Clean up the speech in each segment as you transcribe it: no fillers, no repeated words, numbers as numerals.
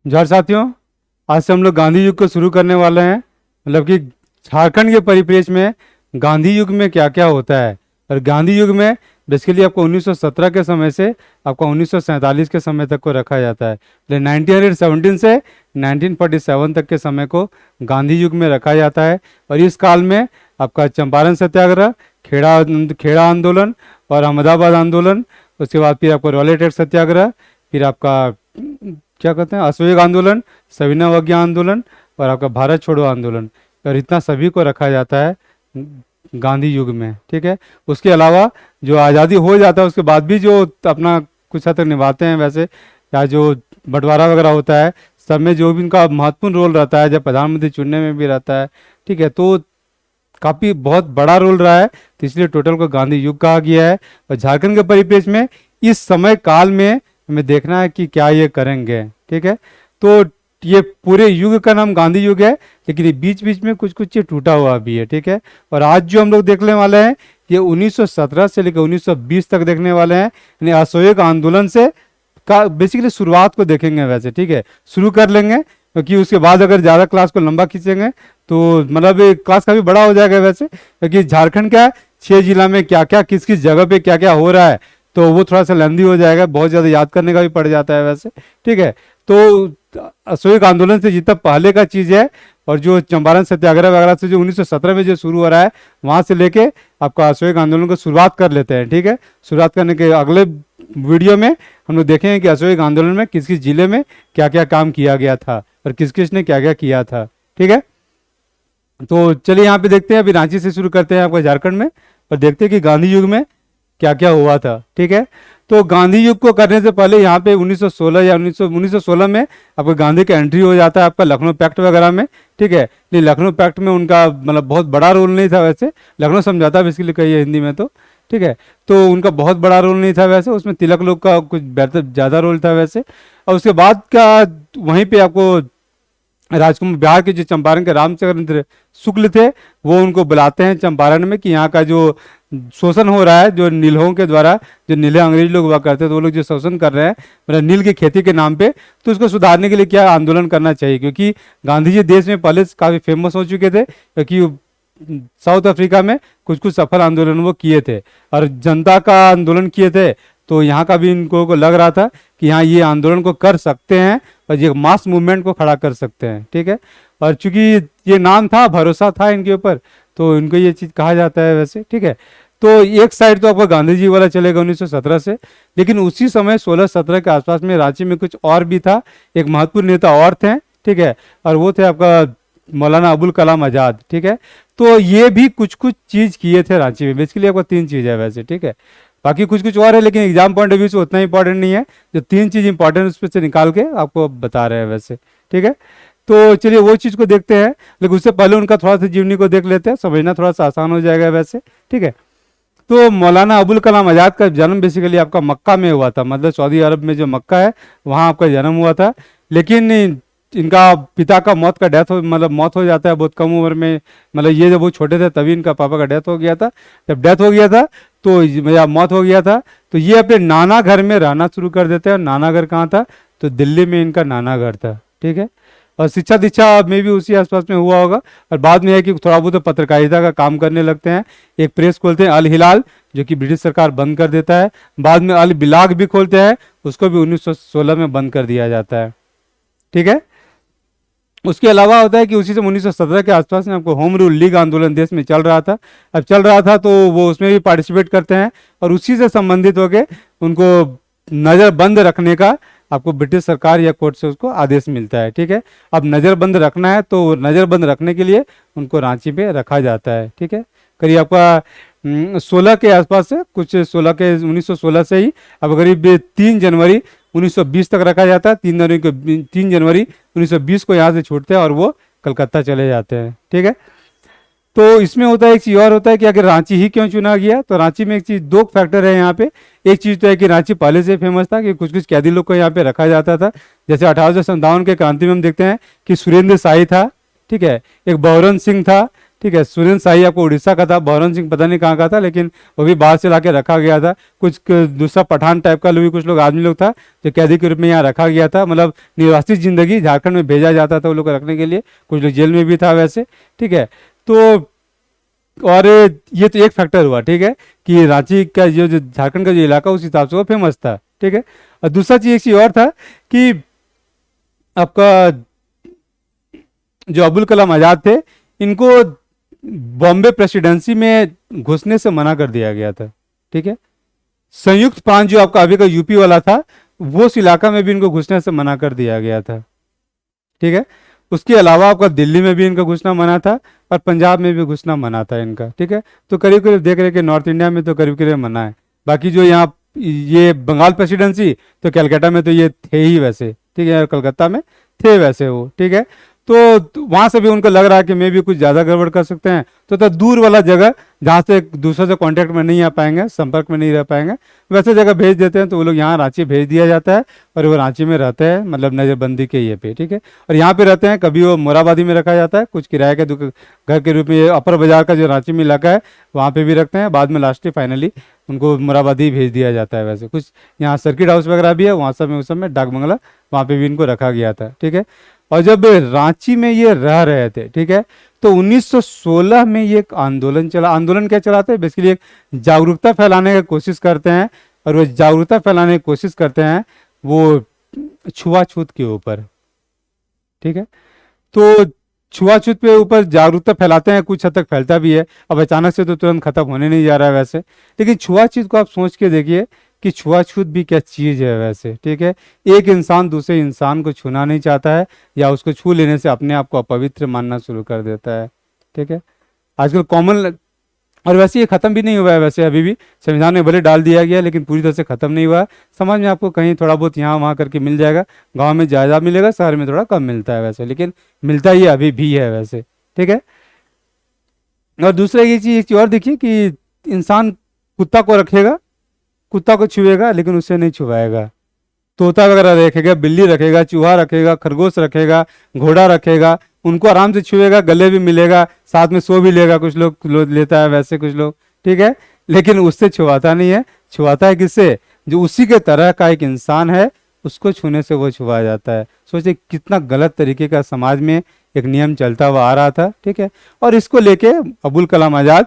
जोहार साथियों, आज से हम लोग गांधी युग को शुरू करने वाले हैं। मतलब कि झारखंड के परिप्रेक्ष्य में गांधी युग में क्या क्या होता है। और गांधी युग में बेसिकली आपको 1917 के समय से आपका 1947 के समय तक को रखा जाता है। 1917 से 1947 तक के समय को गांधी युग में रखा जाता है। और इस काल में आपका चंपारण सत्याग्रह, खेड़ा खेड़ा आंदोलन और अहमदाबाद आंदोलन, उसके बाद फिर आपको रॉलेट एक्ट सत्याग्रह, फिर आपका क्या कहते हैं असहयोग आंदोलन, सविनय अवज्ञा आंदोलन और आपका भारत छोड़ो आंदोलन, और इतना सभी को रखा जाता है गांधी युग में। ठीक है। उसके अलावा जो आज़ादी हो जाता है उसके बाद भी जो अपना कुछ हद तक निभाते हैं वैसे, या जो बंटवारा वगैरह होता है सब में जो भी उनका महत्वपूर्ण रोल रहता है, जब प्रधानमंत्री चुनने में भी रहता है। ठीक है। तो काफ़ी बहुत बड़ा रोल रहा है, तो इसलिए टोटल को गांधी युग कहा गया है। और झारखंड के परिप्रेक्ष्य में इस समय काल में हमें देखना है कि क्या ये करेंगे। ठीक है। तो ये पूरे युग का नाम गांधी युग है, लेकिन ये बीच बीच में कुछ कुछ ये टूटा हुआ भी है। ठीक है। और आज जो हम लोग देखने वाले हैं ये 1917 से लेकर 1920 तक देखने वाले हैं, यानी असहयोग आंदोलन से का बेसिकली शुरुआत को देखेंगे वैसे। ठीक है। शुरू कर लेंगे, क्योंकि उसके बाद अगर ज़्यादा क्लास को लंबा खींचेंगे तो मतलब ये क्लास काफ़ी बड़ा हो जाएगा वैसे, क्योंकि झारखंड का 6 जिला में क्या क्या किस किस जगह पे क्या क्या हो रहा है तो वो थोड़ा सा लेंदी हो जाएगा, बहुत ज़्यादा याद करने का भी पड़ जाता है वैसे। ठीक है। तो असहयोग आंदोलन से जितना पहले का चीज़ है और जो चंपारण सत्याग्रह वगैरह से जो 1917 में जो शुरू हो रहा है वहाँ से लेके आपका असहयोग आंदोलन को शुरुआत कर लेते हैं। ठीक है। शुरुआत करने के अगले वीडियो में हम लोग देखेंगे कि असहयोग आंदोलन में किस किस जिले में क्या क्या काम किया गया था और किस किस ने क्या क्या किया था। ठीक है। तो चलिए यहाँ पे देखते हैं, अभी रांची से शुरू करते हैं आपका झारखंड में, और देखते हैं कि गांधी युग में क्या क्या हुआ था। ठीक है। तो गांधी युग को करने से पहले यहाँ पे 1916 या 1916 में आपका गांधी का एंट्री हो जाता है आपका लखनऊ पैक्ट वगैरह में। ठीक है। लेकिन लखनऊ पैक्ट में उनका मतलब बहुत बड़ा रोल नहीं था वैसे, लखनऊ समझौता बेसिकली कहिए हिंदी में तो। ठीक है। तो उनका बहुत बड़ा रोल नहीं था वैसे, उसमें तिलक लोग का कुछ बेहतर ज़्यादा रोल था वैसे। और उसके बाद का वहीं पर आपको राजकुमार बिहार के जो चंपारण के रामचंद्र शुक्ल थे वो उनको बुलाते हैं चंपारण में कि यहाँ का जो शोषण हो रहा है जो नीलों के द्वारा, जो नीले अंग्रेज लोग हुआ करते थे वो लोग जो शोषण कर रहे हैं मतलब नील की खेती के नाम पे, तो उसको सुधारने के लिए क्या आंदोलन करना चाहिए। क्योंकि गांधी जी देश में पहले काफ़ी फेमस हो चुके थे, क्योंकि साउथ अफ्रीका में कुछ कुछ सफल आंदोलन वो किए थे और जनता का आंदोलन किए थे। तो यहाँ का भी इनको को लग रहा था कि यहाँ ये आंदोलन को कर सकते हैं और ये मास मूवमेंट को खड़ा कर सकते हैं। ठीक है। और चूंकि ये नाम था, भरोसा था इनके ऊपर, तो इनको ये चीज़ कहा जाता है वैसे। ठीक है। तो एक साइड तो आपका गांधी जी वाला चलेगा 1917 से, लेकिन उसी समय 16-17 के आसपास में रांची में कुछ और भी था, एक महत्वपूर्ण नेता और थे। ठीक है। और वो थे आपका मौलाना अबुल कलाम आज़ाद। ठीक है। तो ये भी कुछ कुछ चीज़ किए थे रांची में, बेसिकली आपको 3 चीज़ है वैसे। ठीक है। बाकी कुछ कुछ और है, लेकिन एग्जाम पॉइंट ऑफ व्यू से उतना इंपॉर्टेंट नहीं है। जो 3 चीज़ इंपॉर्टेंट उस पर से निकाल के आपको बता रहे हैं वैसे। ठीक है। तो चलिए वो चीज़ को देखते हैं, लेकिन उससे पहले उनका थोड़ा सा जीवनी को देख लेते हैं, समझना थोड़ा सा आसान हो जाएगा वैसे। ठीक है। तो मौलाना अबुल कलाम आज़ाद का जन्म बेसिकली आपका मक्का में हुआ था, मतलब सऊदी अरब में जो मक्का है वहाँ आपका जन्म हुआ था। लेकिन इनका पिता का मौत हो जाता है बहुत कम उम्र में, मतलब ये जब वो छोटे थे तभी इनका पापा का डेथ हो गया था। जब डेथ हो गया था तो या मौत हो गया था तो ये अपने नाना घर में रहना शुरू कर देते हैं। और नाना घर कहाँ था? तो दिल्ली में इनका नाना घर था। ठीक है। और शिक्षा दीक्षा में भी उसी आसपास में हुआ होगा। और बाद में है कि थोड़ा बहुत पत्रकारिता का काम करने लगते हैं, एक प्रेस खोलते हैं अल हिलाल, जो कि ब्रिटिश सरकार बंद कर देता है। बाद में अल बिलाग भी खोलते हैं, उसको भी 1916 में बंद कर दिया जाता है। ठीक है। उसके अलावा होता है कि उसी से 1917 के आसपास में आपको होम रूल लीग आंदोलन देश में चल रहा था। अब चल रहा था तो वो उसमें भी पार्टिसिपेट करते हैं और उसी से संबंधित होकर उनको नज़रबंद रखने का आपको ब्रिटिश सरकार या कोर्ट से उसको आदेश मिलता है। ठीक है। अब नज़रबंद रखना है तो नज़रबंद रखने के लिए उनको रांची पे रखा जाता है। ठीक है। करीब आपका 16 के आसपास से, कुछ 1916 से ही अब करीब 3 जनवरी 1920 तक रखा जाता है। 3 जनवरी 1920 को यहाँ से छूटते हैं और वो कलकत्ता चले जाते हैं। ठीक है। तो इसमें होता है एक चीज़ और होता है कि अगर रांची ही क्यों चुना गया, तो रांची में एक चीज़, 2 फैक्टर है यहाँ पे। एक चीज़ तो है कि रांची पहले से फेमस था कि कुछ कुछ कैदी लोग को यहाँ पे रखा जाता था। जैसे 1857 के क्रांति में हम देखते हैं कि सुरेंद्र शाही था। ठीक है। एक बौरन सिंह था। ठीक है। सुरेंद्र शाही आपको उड़ीसा का था, बहरन सिंह पता नहीं कहाँ का था, लेकिन वो भी बाहर से लाके रखा गया था। दूसरा पठान टाइप का भी कुछ लोग आदमी लोग था जो कैदी के रूप में यहाँ रखा गया था, मतलब निर्वासित जिंदगी झारखंड में भेजा जाता था वो लोग को रखने के लिए। कुछ लोग जेल में भी था वैसे, ठीक है। तो और ये तो एक फैक्टर हुआ, ठीक है, कि रांची का जो झारखंड का जो इलाका उस हिसाब से वो फेमस था, ठीक है। और दूसरा चीज एक चीज और था कि आपका जो अबुल कलाम आजाद थे, इनको बॉम्बे प्रेसिडेंसी में घुसने से मना कर दिया गया था, ठीक है। संयुक्त प्रांत जो आपका अभी का यूपी वाला था, वो उस इलाका में भी इनको घुसने से मना कर दिया गया था, ठीक है। उसके अलावा आपका दिल्ली में भी इनका घुसना मना था और पंजाब में भी घुसना मना था इनका, ठीक है। तो करीब करीब देख रहे कि नॉर्थ इंडिया में तो करीब करीब मना है। बाकी जो यहाँ ये बंगाल प्रेसिडेंसी, तो कलकत्ता में तो ये थे ही वैसे, ठीक है, कलकत्ता में थे वैसे वो, ठीक है। तो वहां से भी उनको लग रहा है कि मे भी कुछ ज़्यादा गड़बड़ कर सकते हैं, तो दूर वाला जगह जहाँ से एक दूसरे से कांटेक्ट में नहीं आ पाएंगे, संपर्क में नहीं रह पाएंगे, वैसे जगह भेज देते हैं। तो वो लोग यहाँ रांची भेज दिया जाता है और वो रांची में रहते हैं, मतलब नज़रबंदी के ये पे, ठीक है। और यहाँ पे रहते हैं, कभी वो मोराबादी में रखा जाता है, कुछ किराए के घर के रूप में। ये अपर बाजार का जो रांची में इलाका है वहाँ पे भी रखते हैं, बाद में लास्टली फाइनली उनको मोराबादी भेज दिया जाता है। वैसे कुछ यहाँ सर्किट हाउस वगैरह भी है, वहाँ सब में उस समय डाक बंगला वहाँ पे भी इनको रखा गया था, ठीक है। और जब रांची में ये रह रहे थे, ठीक है, तो 1916 में ये एक आंदोलन चला। आंदोलन क्या चलाते हैं, बेसिकली एक जागरूकता फैलाने की कोशिश करते हैं, और वो जागरूकता फैलाने की कोशिश करते हैं वो छुआछूत के ऊपर, ठीक है। तो छुआछूत पे ऊपर जागरूकता फैलाते हैं, कुछ हद तक फैलता भी है। अब अचानक से तो तुरंत खत्म होने नहीं जा रहा है वैसे, लेकिन छुआछूत को आप सोच के देखिए कि छुआछूत भी क्या चीज़ है वैसे, ठीक है। एक इंसान दूसरे इंसान को छूना नहीं चाहता है, या उसको छू लेने से अपने आप को अपवित्र मानना शुरू कर देता है, ठीक है। आजकल कॉमन, और वैसे ये खत्म भी नहीं हुआ है वैसे, अभी भी संविधान में भले डाल दिया गया लेकिन पूरी तरह से खत्म नहीं हुआ है। समाज में आपको कहीं थोड़ा बहुत यहाँ वहाँ करके मिल जाएगा, गांव में ज़्यादा मिलेगा, शहर में थोड़ा कम मिलता है वैसे, लेकिन मिलता ही अभी भी है वैसे, ठीक है। और दूसरा ये चीज़, एक चीज़ और देखिए कि इंसान कुत्ता को रखेगा, कुत्ता को छुएगा लेकिन उससे नहीं छुआएगा। तोता वगैरह रखेगा, बिल्ली रखेगा, चूहा रखेगा, खरगोश रखेगा, घोड़ा रखेगा, उनको आराम से छुएगा, गले भी मिलेगा, साथ में सो भी लेगा, कुछ लोग लेता है वैसे कुछ लोग, ठीक है, लेकिन उससे छुआता नहीं है। छुआता है किससे, जो उसी के तरह का एक इंसान है, उसको छूने से वो छुआ जाता है। सोचिए कितना गलत तरीके का समाज में एक नियम चलता हुआ आ रहा था, ठीक है। और इसको लेके अबुल कलाम आज़ाद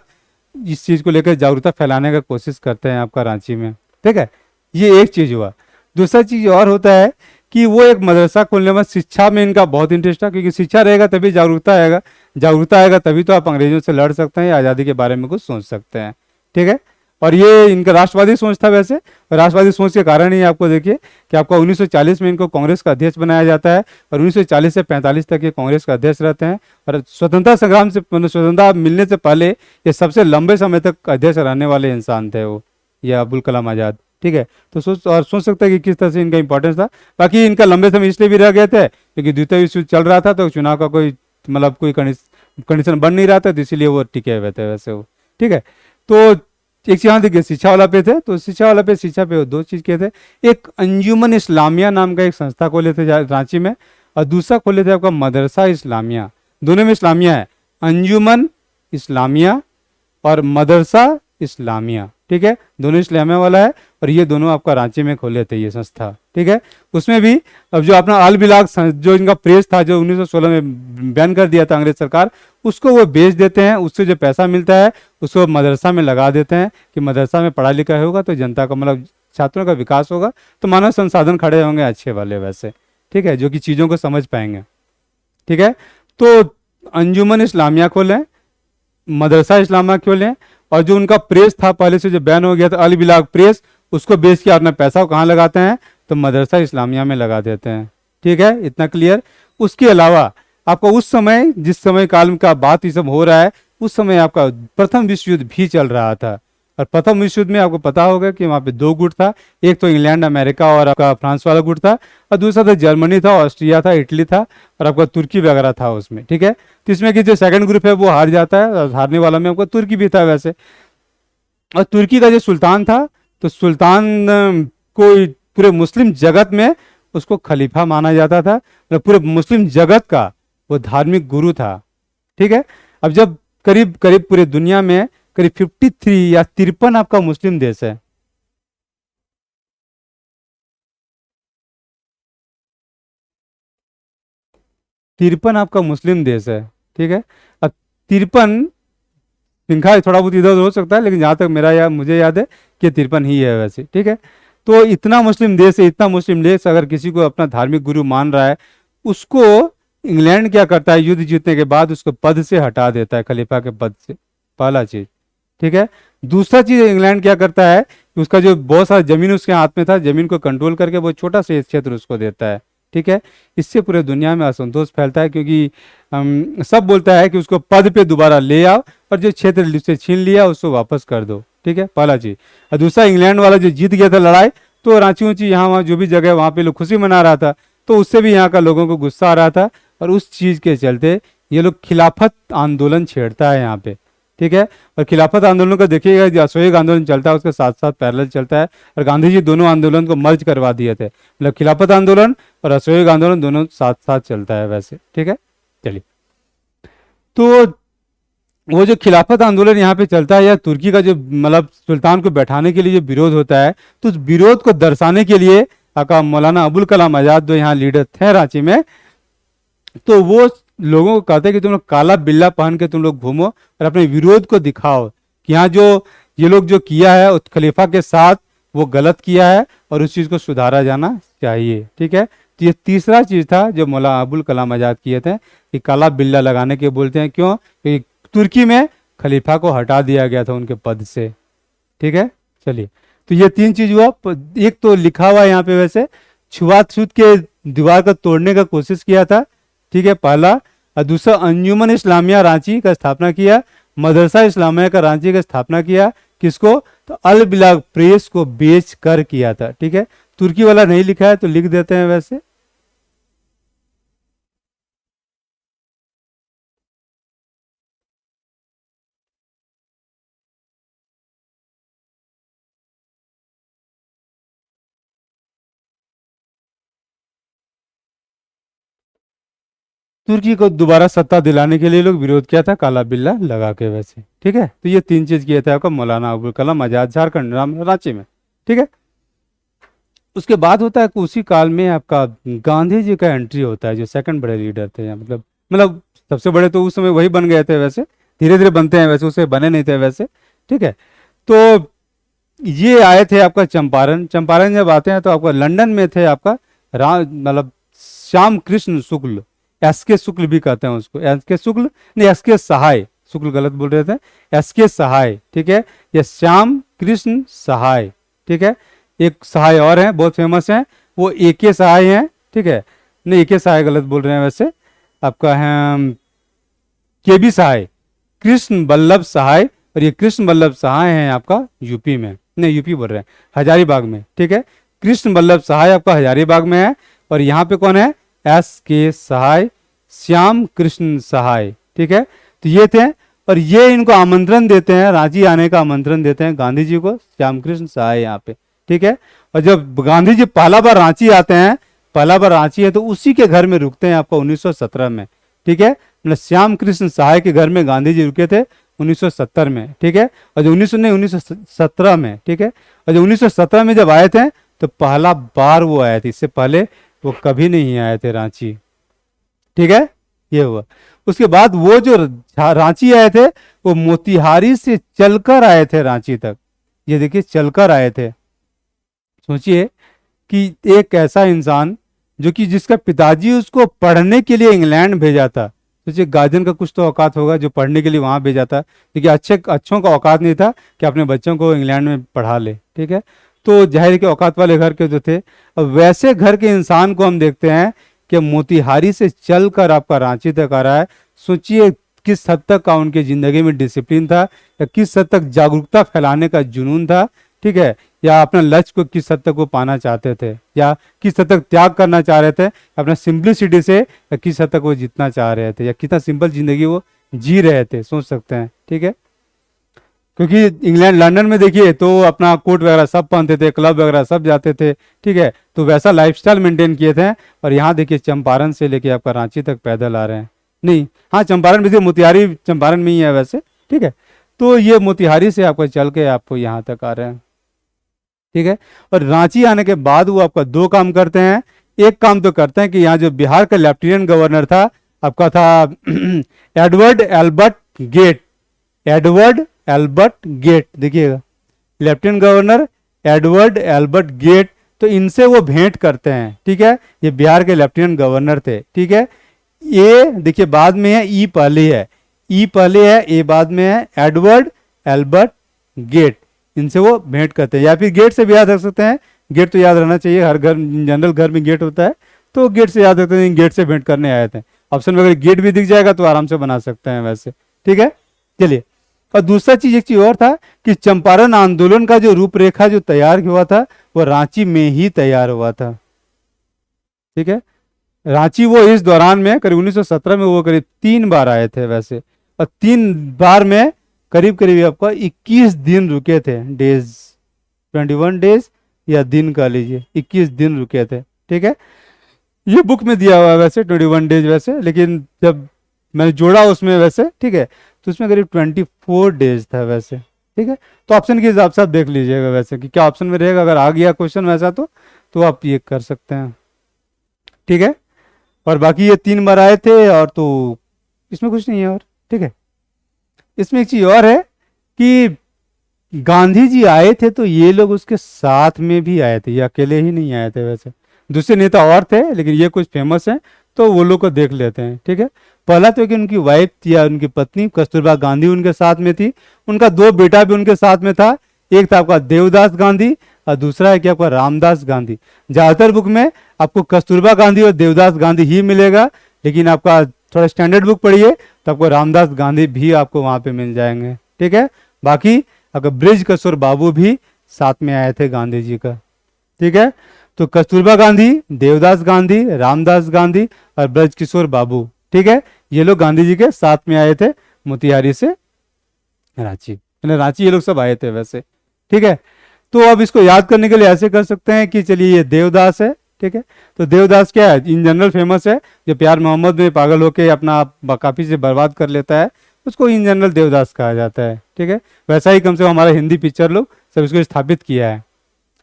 इस चीज़ को लेकर जागरूकता फैलाने का कोशिश करते हैं आपका रांची में, ठीक है। ये एक चीज़ हुआ। दूसरा चीज़ और होता है कि वो एक मदरसा खोलने में, शिक्षा में इनका बहुत इंटरेस्ट था, क्योंकि शिक्षा रहेगा तभी जागरूकता आएगा, जागरूकता आएगा तभी तो आप अंग्रेजों से लड़ सकते हैं या आज़ादी के बारे में कुछ सोच सकते हैं, ठीक है। और ये इनका राष्ट्रवादी सोच था वैसे, और राष्ट्रवादी सोच के कारण ही आपको देखिए कि आपका 1940 में इनको कांग्रेस का अध्यक्ष बनाया जाता है, और 1940 से 45 तक ये कांग्रेस का अध्यक्ष रहते हैं। और स्वतंत्रता संग्राम से, स्वतंत्रता मिलने से पहले ये सबसे लंबे समय तक अध्यक्ष रहने वाले इंसान थे वो, ये अबुल कलाम आज़ाद, ठीक है। तो सोच सकते हैं कि किस तरह से इनका इंपॉर्टेंस था। बाकी इनका लंबे समय इसलिए भी रह गए थे क्योंकि द्वितीय विश्व युद्ध चल रहा था, तो चुनाव का कोई मतलब कोई कंडीशन बन नहीं रहा था, तो इसीलिए वो टिके हुए थे वैसे वो, ठीक है। तो एक यहाँ देखिए शिक्षा वाला पे थे, तो शिक्षा पे दो चीज़ किए थे। एक अंजुमन इस्लामिया नाम का एक संस्था खोले थे रांची में, और दूसरा खोले थे आपका मदरसा इस्लामिया। दोनों में इस्लामिया है, अंजुमन इस्लामिया और मदरसा इस्लामिया, ठीक है, दोनों इस्लामिया वाला है। और ये दोनों आपका रांची में खोले थे ये संस्था, ठीक है। उसमें भी अब जो अपना अल बिलाग जो इनका प्रेस था, जो 1916 में बैन कर दिया था अंग्रेज सरकार, उसको वो बेच देते हैं, उससे जो पैसा मिलता है उसको मदरसा में लगा देते हैं कि मदरसा में पढ़ा लिखा होगा तो जनता का मतलब छात्रों का विकास होगा, तो मानव संसाधन खड़े होंगे अच्छे वाले वैसे, ठीक है, जो कि चीज़ों को समझ पाएंगे, ठीक है। तो अंजुमन इस्लामिया खोलें, मदरसा इस्लामिया खोलें, और जो उनका प्रेस था पहले से जो बैन हो गया था अल बिलाग प्रेस, उसको बेच के अपना पैसा कहाँ लगाते हैं, तो मदरसा इस्लामिया में लगा देते हैं, ठीक है, इतना क्लियर। उसके अलावा आपको उस समय, जिस समय काल का बात ये सब हो रहा है, उस समय आपका प्रथम विश्व युद्ध भी चल रहा था। और प्रथम विश्व युद्ध में आपको पता होगा कि वहाँ पे दो गुट था, एक तो इंग्लैंड अमेरिका और आपका फ्रांस वाला गुट था, और दूसरा था जर्मनी था, ऑस्ट्रिया था, इटली था, और आपका तुर्की वगैरह था उसमें, ठीक है। तो इसमें कि जो सेकंड ग्रुप है वो हार जाता है, और हारने वाला में आपका तुर्की भी था वैसे। और तुर्की का जो सुल्तान था, तो सुल्तान को पूरे मुस्लिम जगत में उसको खलीफा माना जाता था, पूरे मुस्लिम जगत का वो धार्मिक गुरु था, ठीक है। अब जब करीब करीब पूरे दुनिया में करीब 53 या 53 आपका मुस्लिम देश है। तिरपन आपका मुस्लिम देश है, ठीक है। अब 53 संख्या थोड़ा बहुत इधर उधर हो सकता है, लेकिन जहाँ तक मेरा याद मुझे याद है कि 53 ही है वैसे, ठीक है। तो इतना मुस्लिम देश है, इतना मुस्लिम देश अगर किसी को अपना धार्मिक गुरु मान रहा है, उसको इंग्लैंड क्या करता है, युद्ध जीतने के बाद उसको पद से हटा देता है, खलीफा के पद से, पहला चीज, ठीक है। दूसरा चीज इंग्लैंड क्या करता है कि उसका जो बहुत सारा जमीन उसके हाथ में था, जमीन को कंट्रोल करके वो छोटा सा क्षेत्र उसको देता है, ठीक है। इससे पूरे दुनिया में असंतोष फैलता है, क्योंकि सब बोलता है कि उसको पद पे दोबारा ले आओ और जो क्षेत्र उससे छीन लिया उसको वापस कर दो, ठीक है, पहला चीज। और दूसरा, इंग्लैंड वाला जो जीत गया था लड़ाई, तो रांची ऊंची यहाँ वहाँ जो भी जगह वहाँ पे लोग खुशी मना रहा था, तो उससे भी यहाँ का लोगों को गुस्सा आ रहा था, और उस चीज के चलते ये लोग खिलाफत आंदोलन छेड़ता है यहाँ पे, ठीक है। और खिलाफत आंदोलन को देखिएगा, जो असहयोग आंदोलन चलता है उसके साथ साथ पैरेलल चलता है, और गांधी जी दोनों आंदोलन को मर्ज करवा दिए थे, मतलब खिलाफत आंदोलन और असहयोग आंदोलन दोनों साथ साथ चलता है वैसे, ठीक है। चलिए, तो वो जो खिलाफत आंदोलन यहाँ पे चलता है, या तुर्की का जो मतलब सुल्तान को बैठाने के लिए जो विरोध होता है, तो उस विरोध को दर्शाने के लिए आका मौलाना अबुल कलाम आजाद जो यहाँ लीडर थे रांची में, तो वो लोगों को कहते हैं कि तुम लोग काला बिल्ला पहन के तुम लोग घूमो और अपने विरोध को दिखाओ कि यहाँ जो ये लोग जो किया है उस खलीफा के साथ वो गलत किया है और उस चीज को सुधारा जाना चाहिए, ठीक है। तो ये तीसरा चीज था जो मौलाना अबुल कलाम आजाद किए थे, कि काला बिल्ला लगाने के बोलते हैं, क्यों? क्योंकि तुर्की में खलीफा को हटा दिया गया था उनके पद से, ठीक है। चलिए, तो ये तीन चीज हुआ। एक तो लिखा हुआ यहाँ पे वैसे, छुआछूत के दीवार को तोड़ने का कोशिश किया था, ठीक है, पहला। और दूसरा, अंजुमन इस्लामिया रांची का स्थापना किया, मदरसा इस्लामिया का रांची का स्थापना किया, किसको? तो अल बिलाग प्रेस को बेच कर किया था, ठीक है। तुर्की वाला नहीं लिखा है तो लिख देते हैं वैसे। तुर्की को दोबारा सत्ता दिलाने के लिए लोग विरोध किया था, काला बिल्ला लगा के वैसे, ठीक है। तो ये तीन चीज किया था आपका मौलाना अबुल कलाम आजाद, झारखंड रांची में, ठीक है। उसके बाद होता है कि उसी काल में आपका गांधी जी का एंट्री होता है, जो सेकंड बड़े लीडर थे, मतलब सबसे बड़े तो उस समय वही बन गए थे वैसे, धीरे धीरे बनते हैं वैसे, उसे बने नहीं थे वैसे, ठीक है। तो ये आए थे आपका चंपारण। चंपारण जब आते हैं तो आपका लंदन में थे आपका मतलब श्याम कृष्ण शुक्ल, एस के शुक्ल भी कहते हैं उसको, एस के शुक्ल नहीं, एस के सहाय, शुक्ल गलत बोल रहे थे, एस के सहाय, ठीक है। ये श्याम कृष्ण सहाय, ठीक है। एक सहाय और हैं बहुत फेमस हैं, वो ए के सहाय हैं, ठीक है, नहीं ए के सहाय गलत बोल रहे हैं वैसे, आपका है के बी सहाय, कृष्ण बल्लभ सहाय। और ये कृष्ण बल्लभ सहाय हैं आपका यूपी में, नहीं यूपी बोल रहे हैं, हजारीबाग में, ठीक है। कृष्ण बल्लभ सहाय आपका हजारीबाग में है। और यहाँ पे कौन है? एस के सहाय, श्याम कृष्ण सहाय, ठीक है। तो ये थे, और ये इनको आमंत्रण देते हैं, रांची आने का आमंत्रण देते हैं गांधी जी को, श्याम कृष्ण सहाय यहाँ पे, ठीक है। और जब गांधी जी पहला बार रांची आते हैं, पहला बार रांची है, तो उसी के घर में रुकते हैं आपका 1917 में, ठीक है। मतलब श्याम कृष्ण सहाय के घर में गांधी जी रुके थे 1970 में, ठीक है। और जो 1917 में, ठीक है। और जो 1917 में जब आए थे तो पहला बार वो आए थे, इससे पहले वो कभी नहीं आए थे रांची, ठीक है। ये हुआ। उसके बाद वो जो रांची आए थे, वो मोतिहारी से चलकर आए थे रांची तक। ये देखिए, चलकर आए थे। सोचिए कि एक ऐसा इंसान जो कि जिसका पिताजी उसको पढ़ने के लिए इंग्लैंड भेजा था, सोचिए गार्जियन का कुछ तो औकात होगा जो पढ़ने के लिए वहां भेजा था, क्योंकि अच्छों का औकात नहीं था कि अपने बच्चों को इंग्लैंड में पढ़ा ले, ठीक है। तो जाहिर के औकात वाले घर के जो थे, अब वैसे घर के इंसान को हम देखते हैं कि मोतिहारी से चलकर आपका रांची तक आ रहा है। सोचिए किस हद तक का उनके जिंदगी में डिसिप्लिन था, या किस हद तक जागरूकता फैलाने का जुनून था, ठीक है, या अपना लक्ष्य को किस हद तक वो पाना चाहते थे, या किस हद तक त्याग करना चाह रहे थे अपना सिंपलिसिटी से, या किस हद तक वो जीतना चाह रहे थे, या कितना सिंपल जिंदगी वो जी रहे थे, सोच सकते हैं, ठीक है। क्योंकि इंग्लैंड लंदन में देखिए तो अपना कोट वगैरह सब पहनते थे, क्लब वगैरह सब जाते थे, ठीक है, तो वैसा लाइफस्टाइल मेंटेन किए थे। और यहाँ देखिए चंपारण से लेके आपका रांची तक पैदल आ रहे हैं, नहीं, हाँ चंपारण में से, मोतिहारी चंपारण में ही है वैसे, ठीक है। तो ये मोतिहारी से आपको चल के आपको यहाँ तक आ रहे हैं, ठीक है। और रांची आने के बाद वो आपका दो काम करते हैं। एक काम तो करते हैं कि यहाँ जो बिहार का लेफ्टिनेंट गवर्नर था आपका था Edward Albert Gait, Edward Albert Gait, देखिएगा lieutenant governor Edward Albert Gait, तो इनसे वो भेंट करते हैं, ठीक है। ये बिहार के लेफ्टिनेंट गवर्नर थे, ठीक है। ये देखिए बाद में है, ई पहले है, ई पहले है, ए बाद में है, एडवर्ड एल्बर्ट गेट, इनसे वो भेंट करते हैं, या फिर गेट से भी याद रख सकते हैं। गेट तो याद रहना चाहिए, हर घर जनरल घर में गेट होता है, तो गेट से याद रखते हैं, गेट से भेंट करने आए थे। ऑप्शन में अगर गेट भी दिख जाएगा तो आराम से बना सकते हैं वैसे, ठीक है। चलिए, और दूसरा चीज, एक चीज और था कि चंपारण आंदोलन का जो रूपरेखा जो तैयार हुआ था वो रांची में ही तैयार हुआ था, ठीक है। रांची वो इस दौरान में करीब 1917 में वो करीब 3 बार आए थे वैसे, और 3 बार में करीब करीब आपका 21 दिन रुके थे, डेज 21 डेज या दिन कह लीजिए, 21 दिन रुके थे, ठीक है। ये बुक में दिया हुआ है वैसे 21 डेज वैसे, लेकिन जब मैंने जोड़ा उसमें वैसे, ठीक है, तो उसमें करीब 24 डेज था वैसे, ठीक है। तो ऑप्शन के हिसाब से आप देख लीजिएगा वैसे कि क्या ऑप्शन में रहेगा, अगर आ गया क्वेश्चन वैसा तो आप ये कर सकते हैं, ठीक है। और बाकी ये 3 बार आए थे, और तो इसमें कुछ नहीं है और, ठीक है। इसमें एक चीज और है कि गांधी जी आए थे तो ये लोग उसके साथ में भी आए थे, ये अकेले ही नहीं आए थे वैसे, दूसरे नेता और थे, लेकिन ये कुछ फेमस हैं तो वो लोग को देख लेते हैं, ठीक है। पहला तो कि उनकी वाइफ थी या उनकी पत्नी कस्तूरबा गांधी उनके साथ में थी, उनका 2 बेटा भी उनके साथ में था, एक था आपका देवदास गांधी और दूसरा है कि आपका रामदास गांधी। ज्यादातर बुक में आपको कस्तूरबा गांधी और देवदास गांधी ही मिलेगा, लेकिन आपका थोड़ा स्टैंडर्ड बुक पढ़िए तो आपको रामदास गांधी भी आपको वहां पे मिल जाएंगे, ठीक है। बाकी आपका ब्रिज किशोर बाबू भी साथ में आए थे गांधी जी का, ठीक है। तो कस्तूरबा गांधी, देवदास गांधी, रामदास गांधी और ब्रज किशोर बाबू, ठीक है, ये लोग गांधी जी के साथ में आए थे मोतिहारी से रांची, रांची ये लोग सब आए थे वैसे, ठीक है। तो अब इसको याद करने के लिए ऐसे कर सकते हैं कि चलिए ये देवदास है, ठीक है। तो देवदास क्या है, इन जनरल फेमस है, जो प्यार मोहम्मद में पागल होके अपना काफी से बर्बाद कर लेता है, उसको इन जनरल देवदास कहा जाता है, ठीक है। वैसा ही कम से कम हमारा हिंदी पिक्चर लोग सब इसको स्थापित किया है,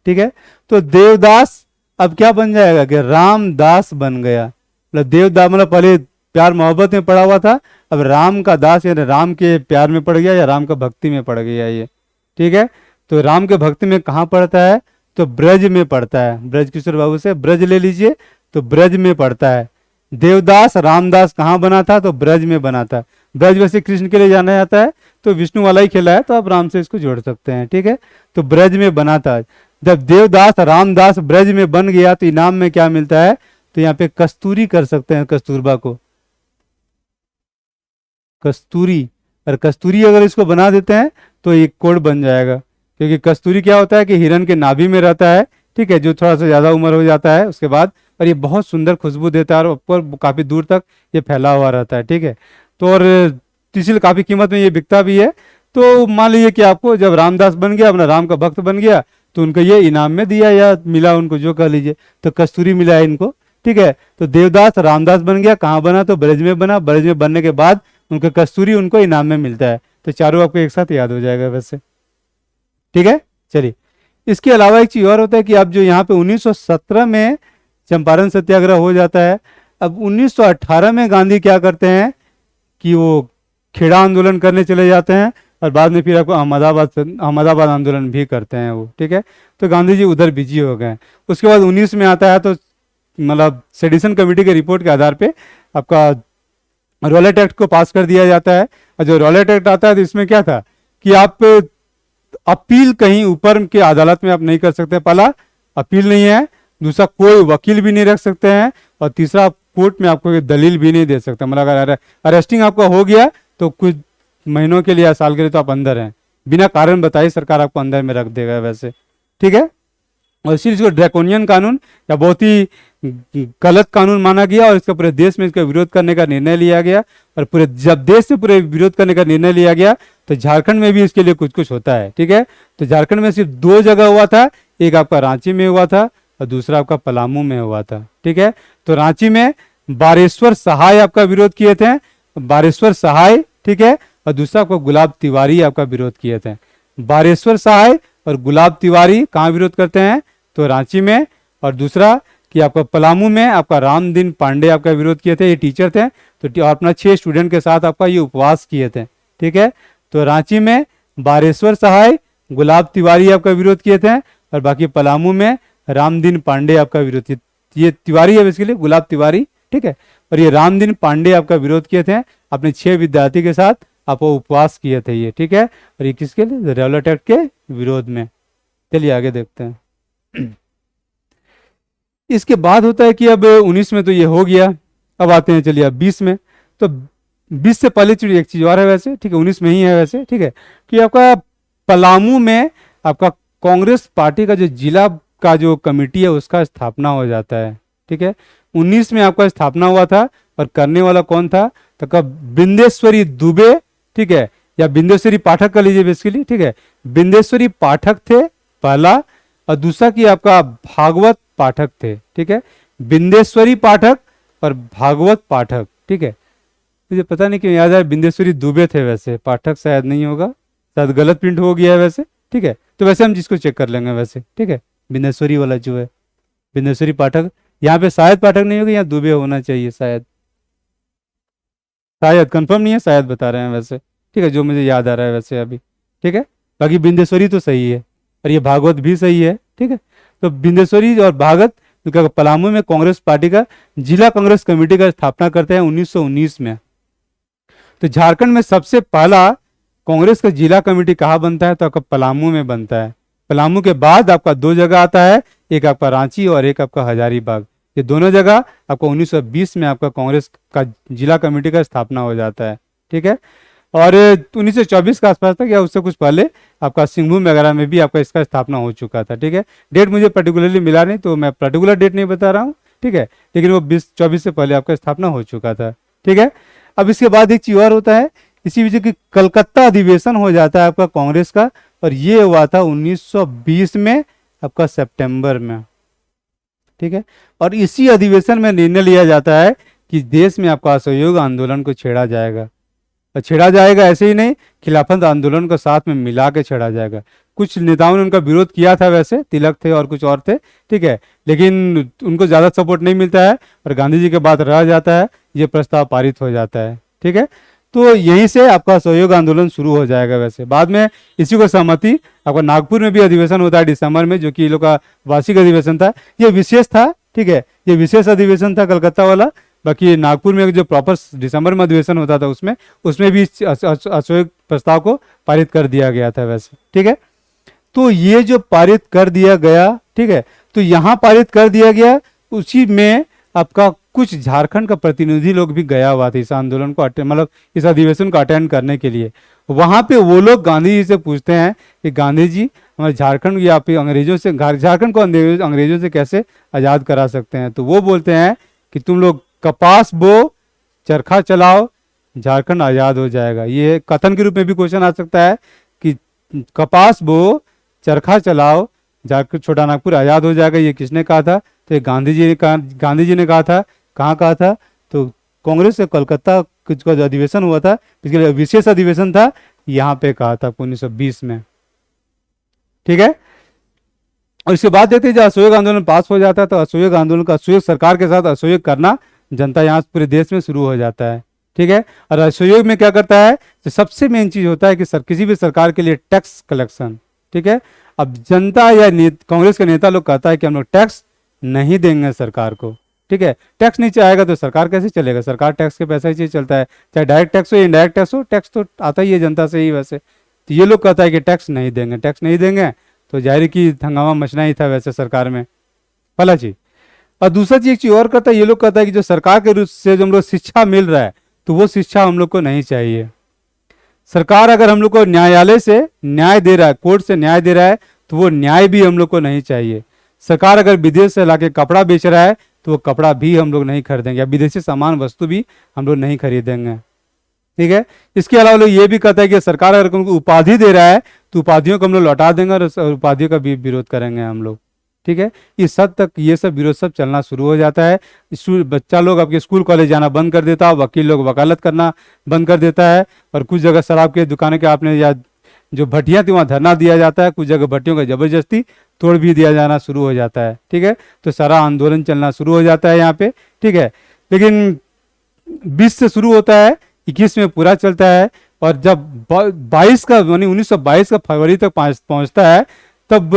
ठीक है। तो देवदास अब क्या बन जाएगा कि रामदास बन गया, मतलब देवदास मतलब पहले प्यार मोहब्बत में पड़ा हुआ था, अब राम का दास यानी राम के प्यार में पड़ गया या राम का भक्ति में पड़ गया ये, ठीक है। तो राम के भक्ति में कहाँ पड़ता है, तो ब्रज में पड़ता है, ब्रज किशोर बाबू से ब्रज ले लीजिए तो ब्रज में पड़ता है। देवदास रामदास कहाँ बना था, तो ब्रज में बना था। ब्रज वैसे कृष्ण के लिए जाना जाता है, तो विष्णु वाला ही खेला है, तो आप राम से इसको जोड़ सकते हैं, ठीक है। तो ब्रज में बना था। जब देवदास रामदास ब्रज में बन गया तो इनाम में क्या मिलता है, तो यहाँ पे कस्तूरी कर सकते हैं, कस्तूरबा को कस्तूरी, और कस्तूरी अगर इसको बना देते हैं तो एक कोड बन जाएगा, क्योंकि कस्तूरी क्या होता है कि हिरन के नाभि में रहता है, ठीक है, जो थोड़ा सा ज्यादा उम्र हो जाता है उसके बाद, और ये बहुत सुंदर खुशबू देता है और ऊपर काफी दूर तक ये फैला हुआ रहता है, ठीक है। तो और इसलिए काफी कीमत में ये बिकता भी है। तो मान लीजिए कि आपको जब रामदास बन गया, अपना राम का भक्त बन गया, तो उनको ये इनाम में दिया या मिला उनको, जो कह लीजिए, तो कस्तूरी मिला है इनको, ठीक है। तो देवदास रामदास बन गया, कहाँ बना, तो ब्रज में बना, ब्रज में बनने के बाद उनका कस्तूरी उनको इनाम में मिलता है। तो चारों आपको एक साथ याद हो जाएगा वैसे, ठीक है। चलिए, इसके अलावा एक चीज और होता है कि अब जो यहाँ पे 1917 में चंपारण सत्याग्रह हो जाता है, अब 1918 में गांधी क्या करते हैं कि वो खेड़ा आंदोलन करने चले जाते हैं, और बाद में फिर आपको अहमदाबाद आंदोलन भी करते हैं वो, ठीक है। तो गांधी जी उधर बिजी हो गए। उसके बाद 19 में आता है, तो मतलब सेडिशन कमेटी के रिपोर्ट के आधार पे आपका रॉलेट एक्ट को पास कर दिया जाता है। और जो रॉलेट एक्ट आता है तो इसमें क्या था कि आप अपील कहीं ऊपर के अदालत में आप नहीं कर सकते, पहला अपील नहीं है, दूसरा कोई वकील भी नहीं रख सकते हैं, और तीसरा कोर्ट में आपको दलील भी नहीं दे सकते। मतलब अगर अरेस्टिंग आपका हो गया तो कुछ महीनों के लिए या साल के लिए तो आप अंदर हैं, बिना कारण बताए सरकार आपको अंदर में रख देगा वैसे, ठीक है। और इसीलिए इसको ड्रैकोनियन कानून या बहुत ही गलत कानून माना गया, और इसका पूरे देश में इसका विरोध करने का निर्णय लिया गया। और पूरे जब देश में पूरे विरोध करने का निर्णय लिया गया तो झारखंड में भी इसके लिए कुछ कुछ होता है, ठीक है। तो झारखंड में सिर्फ 2 जगह हुआ था, एक आपका रांची में हुआ था और दूसरा आपका पलामू में हुआ था, ठीक है। तो रांची में बारेश्वर सहाय आपका विरोध किए थे, बारेश्वर सहाय, ठीक है, और दूसरा आपको गुलाब तिवारी आपका विरोध किए थे। बारेश्वर सहाय और गुलाब तिवारी कहाँ विरोध करते हैं, तो रांची में। और दूसरा कि आपका पलामू में आपका रामदीन पांडे आपका विरोध किए थे, ये टीचर थे, तो अपना 6 स्टूडेंट के साथ आपका ये उपवास किए थे, ठीक है। तो रांची में बारेश्वर सहाय, गुलाब तिवारी आपका विरोध किए थे, और बाकी पलामू में रामदीन पांडे आपका विरोध किए। ये तिवारी है बेसिकली, गुलाब तिवारी, ठीक है, और ये रामदीन पांडे आपका विरोध किए थे, अपने 6 विद्यार्थी के साथ आपको उपवास किए थे ये, ठीक है। और ये किसके लिए, रेवलट एक्ट के विरोध में। चलिए आगे देखते हैं। इसके बाद होता है कि अब 19 में तो ये हो गया, अब आते हैं चलिए अब 20 में। तो 20 से पहले एक चीज और है वैसे, ठीक है, 19 में ही है वैसे, ठीक है, कि आपका पलामू में आपका कांग्रेस पार्टी का जो जिला का जो कमेटी है उसका स्थापना हो जाता है, ठीक है। 19 में आपका स्थापना हुआ था, और करने वाला कौन था, तो कब बिंदेश्वरी दुबे, ठीक है, या बिंदेश्वरी पाठक कर लीजिए बेसिकली, ठीक है। बिंदेश्वरी पाठक थे पहला, और दूसरा कि आपका भागवत पाठक थे, ठीक है। बिंदेश्वरी पाठक और भागवत पाठक, ठीक है। मुझे पता नहीं क्यों याद है बिंदेश्वरी दुबे थे, वैसे पाठक शायद नहीं होगा, शायद गलत प्रिंट हो गया है वैसे, ठीक है। तो वैसे हम जिसको चेक कर लेंगे वैसे, ठीक है, बिंदेश्वरी वाला जो है बिंदेश्वरी पाठक, यहाँ पे शायद पाठक नहीं होगा, यहाँ दुबे होना चाहिए शायद, शायद कंफर्म नहीं है, शायद बता रहे हैं वैसे, ठीक है, जो मुझे याद आ रहा है वैसे अभी, ठीक है। बाकी बिंदेश्वरी तो सही है, और ये भागवत भी सही है, ठीक है। तो बिंदेश्वरी और भागवत पलामू में कांग्रेस पार्टी का जिला कांग्रेस कमेटी का स्थापना करते हैं 1919 में। तो झारखंड में सबसे पहला कांग्रेस का जिला कमेटी कहाँ बनता है, तो आपका पलामू में बनता है। पलामू के बाद आपका 2 जगह आता है, एक आपका रांची और एक आपका हजारीबाग। ये दोनों जगह आपको 1920 में आपका कांग्रेस का जिला कमेटी का स्थापना हो जाता है, ठीक है। और 1924 का आसपास तक या उससे कुछ पहले आपका सिंहभूम वगैरह में भी आपका इसका स्थापना हो चुका था, ठीक है। डेट मुझे पर्टिकुलरली मिला नहीं, तो मैं पर्टिकुलर डेट नहीं बता रहा हूँ, ठीक है, लेकिन वो 24 से पहले आपका स्थापना हो चुका था, ठीक है। अब इसके बाद एक चीज और होता है, इसी वजह की कलकत्ता अधिवेशन हो जाता है आपका कांग्रेस का, और ये हुआ था 1920 में आपका सितंबर में, ठीक है। और इसी अधिवेशन में निर्णय लिया जाता है कि देश में आपका असहयोग आंदोलन को छेड़ा जाएगा, और छेड़ा जाएगा ऐसे ही नहीं, खिलाफत आंदोलन को साथ में मिला के छेड़ा जाएगा। कुछ नेताओं ने उनका विरोध किया था वैसे, तिलक थे और कुछ और थे, ठीक है, लेकिन उनको ज़्यादा सपोर्ट नहीं मिलता है, और गांधी जी के बाद रह जाता है, ये प्रस्ताव पारित हो जाता है, ठीक है। तो यहीं से आपका सहयोग आंदोलन शुरू हो जाएगा। वैसे बाद में इसी को सहमति आपका नागपुर में भी अधिवेशन होता है दिसंबर में, जो कि ये लोग का वार्षिक अधिवेशन था, ये विशेष था, ठीक है, ये विशेष अधिवेशन था कलकत्ता वाला। बाकी नागपुर में जो प्रॉपर दिसंबर में अधिवेशन होता था उसमें भी असहयोग प्रस्ताव को पारित कर दिया गया था वैसे, ठीक है। तो ये जो पारित कर दिया गया, ठीक है, तो यहाँ पारित कर दिया गया, उसी में आपका कुछ झारखंड का प्रतिनिधि लोग भी गया हुआ था इस आंदोलन को मतलब इस अधिवेशन को अटेंड करने के लिए। वहाँ पे वो लोग गांधी जी से पूछते हैं कि गांधी जी हमारे झारखंड या फिर अंग्रेजों से, झारखंड को अंग्रेजों से कैसे आज़ाद करा सकते हैं। तो वो बोलते हैं कि तुम लोग कपास बो, चरखा चलाओ, झारखंड आज़ाद हो जाएगा। ये कथन के रूप में भी क्वेश्चन आ सकता है कि कपास बो, चरखा चलाओ, झारखंड छोटा नागपुर आज़ाद हो जाएगा, ये किसने कहा था? तो ये गांधी जी ने कहा था। कहाँ कहा था? तो कांग्रेस से कलकत्ता का जो अधिवेशन हुआ था, इसके लिए विशेष अधिवेशन था, यहाँ पे कहा था 1920 में, ठीक है। और इसके बाद देखते हैं जब असहयोग आंदोलन पास हो जाता है, तो असहयोग आंदोलन का असहयोग सरकार के साथ असहयोग करना जनता यहाँ पूरे देश में शुरू हो जाता है, ठीक है। और असहयोग में क्या करता है, तो सबसे मेन चीज होता है कि किसी भी सरकार के लिए टैक्स कलेक्शन, ठीक है। अब जनता या कांग्रेस के नेता लोग कहता है कि हम लोग टैक्स नहीं देंगे सरकार को, ठीक है। टैक्स नहीं आएगा तो सरकार कैसे चलेगा? सरकार टैक्स के पैसा ही चलता है, चाहे डायरेक्ट टैक्स हो इनडायरेक्ट टैक्स हो, टैक्स तो आता ही है जनता से ही वैसे। तो ये लोग कहता है कि टैक्स नहीं देंगे, टैक्स नहीं देंगे, तो जाहिर की हंगामा मचना ही था वैसे सरकार में, पहला चीज। और दूसरा चीज एक चीज और कहता है, ये लोग कहता है कि जो सरकार के रूप से जो हम लोग शिक्षा मिल रहा है, तो वो शिक्षा हम लोग को नहीं चाहिए। सरकार अगर हम लोग को न्यायालय से न्याय दे रहा है, कोर्ट से न्याय दे रहा है, तो वो न्याय भी हम लोग को नहीं चाहिए। सरकार अगर विदेश से लाके कपड़ा बेच रहा है, तो वो कपड़ा भी हम लोग नहीं खरीदेंगे, या विदेशी सामान वस्तु भी हम लोग नहीं खरीदेंगे, ठीक है। इसके अलावा लोग ये भी कहता है कि सरकार अगर उनको उपाधि दे रहा है, तो उपाधियों को हम लोग लौटा देंगे और उपाधियों का भी विरोध करेंगे हम लोग, ठीक है। इस हद तक ये सब विरोध सब चलना शुरू हो जाता है। बच्चा लोग आपके स्कूल कॉलेज जाना बंद कर देता है, वकील लोग वकालत करना बंद कर देता है, और कुछ जगह शराब के दुकानों के आपने या जो भट्टियाँ थी वहाँ धरना दिया जाता है, कुछ जगह भट्टियों का जबरदस्ती तोड़ भी दिया जाना शुरू हो जाता है। ठीक है, तो सारा आंदोलन चलना शुरू हो जाता है यहाँ पे। ठीक है, लेकिन 20 से शुरू होता है, 21 में पूरा चलता है, और जब 22 का यानी 1922 का फरवरी तक पहुंचता है, तब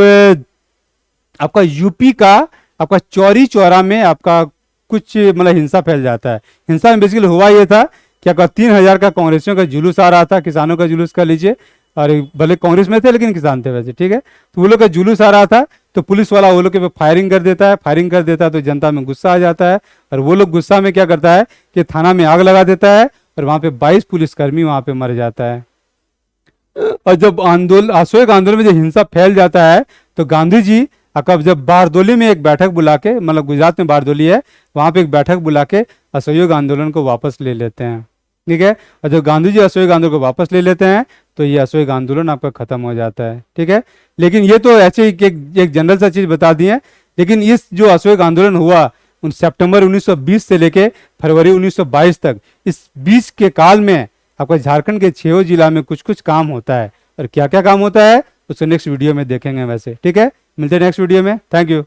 आपका यूपी का आपका चौरी चौरा में आपका कुछ मतलब हिंसा फैल जाता है। हिंसा में बेसिकली हुआ ये था कि आपका 3000 का कांग्रेसियों का जुलूस आ रहा था, किसानों का जुलूस कर लीजिए, और भले कांग्रेस में थे लेकिन किसान थे वैसे। ठीक है, तो वो लोग का जुलूस आ रहा था, तो पुलिस वाला वो लोग के पे फायरिंग कर देता है। फायरिंग कर देता है तो जनता में गुस्सा आ जाता है, और वो लोग गुस्सा में क्या करता है कि थाना में आग लगा देता है, और वहाँ पे 22 पुलिसकर्मी वहाँ पे मर जाता है। और जब अशोक आंदोलन में जब हिंसा फैल जाता है, तो गांधी जी आपका जब बारदोली में एक बैठक बुला के, मतलब गुजरात में बारदोली है, वहाँ पे एक बैठक बुला के असहयोग आंदोलन को वापस ले लेते हैं। ठीक है, और जब गांधी जी असहयोग आंदोलन को वापस ले लेते हैं, तो ये असहयोग आंदोलन आपका खत्म हो जाता है। ठीक है, लेकिन ये तो ऐसे ही एक जनरल सा चीज बता दी है, लेकिन इस जो असहयोग आंदोलन हुआ उन सितंबर 1920 से लेके फरवरी 1922 तक, इस बीच के काल में आपका झारखंड के 6 जिला में कुछ कुछ काम होता है, और क्या क्या काम होता है उसको नेक्स्ट वीडियो में देखेंगे वैसे। ठीक है, मिलते हैं नेक्स्ट वीडियो में। Thank you.